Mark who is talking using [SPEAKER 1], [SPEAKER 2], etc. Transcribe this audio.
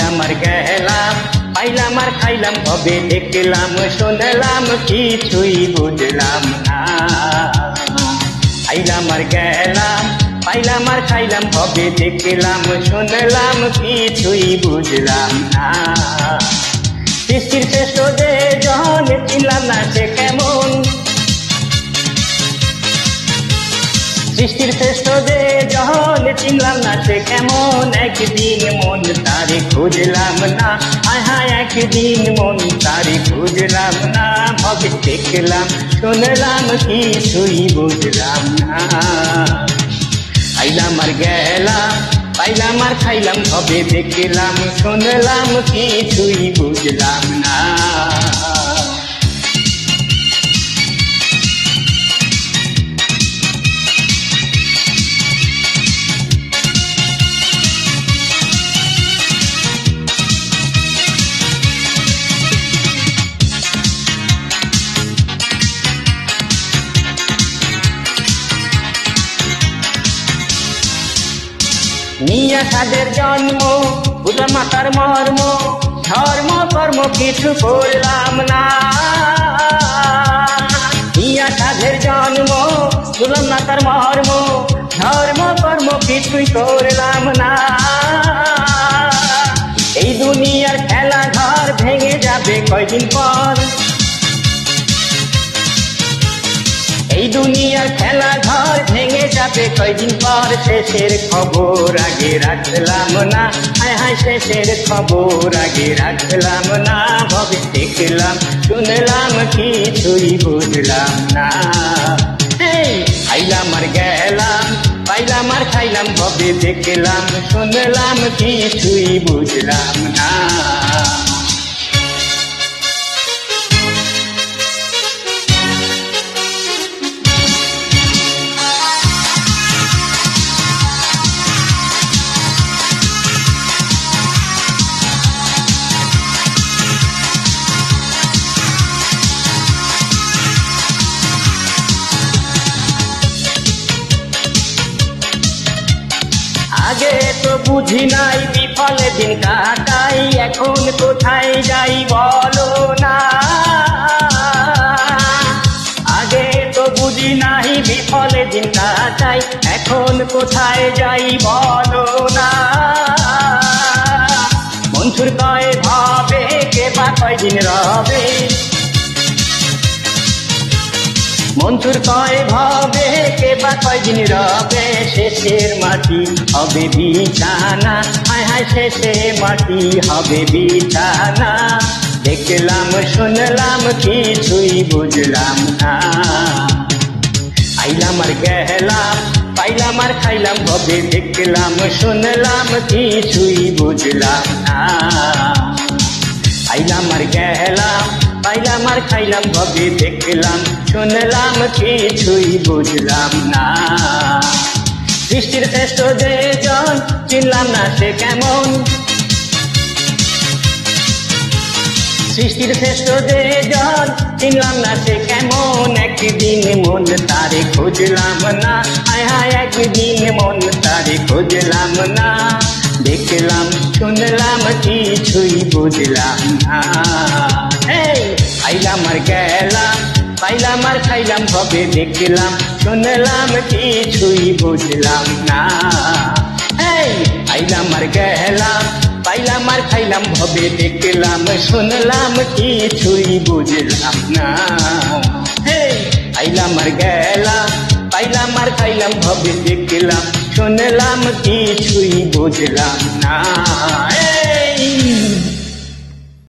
[SPEAKER 1] আইলাম আর গেলাম, পাইলাম আর খাইলাম, ভবে দেখলাম শুনলাম কিছুই বুঝলাম না। আইলাম আর গেলাম, পাইলাম আর খাইলাম, ভবে দেখলাম শুনলাম কিছুই বুঝলাম না। সৃষ্টির শ্রেষ্ঠ যে জন চিনলাম না সে কেমন, সৃষ্টির শ্রেষ্ঠ যে জন চিনলাম না সে কেমন। একদিন মন তারে খুঁজলাম না, হায় হায় একদিন মন তারে খুঁজলাম না। ভবে দেখলাম শুনলাম কিছুই বুঝলাম না। আইলাম আর গেলাম, পাইলাম আর খাইলাম, ভবে দেখলাম শুনলাম কিছুই বুঝলাম না। নিয়া সাদের জন্ম, বুঝলাম না তার মর্ম, ধর্ম কর্ম কিছু করলাম না। নিয়া সাদের জন্ম, বুঝলাম না তার মর্ম, ধর্ম কর্ম কিছুই করলাম না। এই দুনিয়ার খেলা ঘর ভেঙে যাবে কয়দিন পর, এই দুনিয়ার খেলা ঘর ভেঙে যাবে কয়দিন পর। শেষের খবর আগে রাখলাম না, হায় হায় শেষের খবর আগে রাখলাম না। ভবে দেখলাম শুনলাম কিছুই বুঝলাম না। আইলাম আর গেলাম, পাইলাম আর খাইলাম, ভবে দেখলাম শুনলাম কিছুই বুঝলাম না। আগে তো বুঝি নাই বিফলে দিন কাটাই, এখন কোথায় যাই বলো না। আগে তো বুঝি নাই বিফলে দিন কাটাই, এখন কোথায় যাই বলো না। মনসুর কয় ভাবে কে বা কয়দিন রবে, মনসুর কয় ভাবে কে বা কয়দিন রবে। শেষের মাটি হবে বিছানা, হায় হায় শেষে মাটি হবে বিছানা। দেখলাম শুনলাম কিছুই বুঝলাম না। আইলাম আর গেলাম, পাইলাম আর খাইলাম, ভবে দেখলাম শুনলাম কিছুই বুঝলাম না। আইলাম আর গেলাম, পাইলাম আর খাইলাম, ভবে দেখলাম শুনলাম কিছুই বুঝলাম না। সৃষ্টির শ্রেষ্ঠ যে জন চিনলাম না সে কেমন, সৃষ্টির শ্রেষ্ঠ যে জন চিনলাম না সে কেমন। একদিন মন তারে খুঁজলাম না, হায় হায় একদিন মন তারে খুঁজলাম না। দেখলাম শুনলাম কিছুই বুঝলাম না। আইলাম আর গেলাম, পাইলাম আর খাইলাম, ভবে দেখলাম শুনলাম কিছুই বুঝলাম না। আইলাম আর গেলাম, পাইলাম আর খাইলাম, ভবে দেখলাম শুনলাম কিছুই বুঝলাম না। আইলাম আর গেলাম, পাইলাম আর খাইলাম, ভবে দেখলাম শুনলাম কিছুই বুঝলাম না।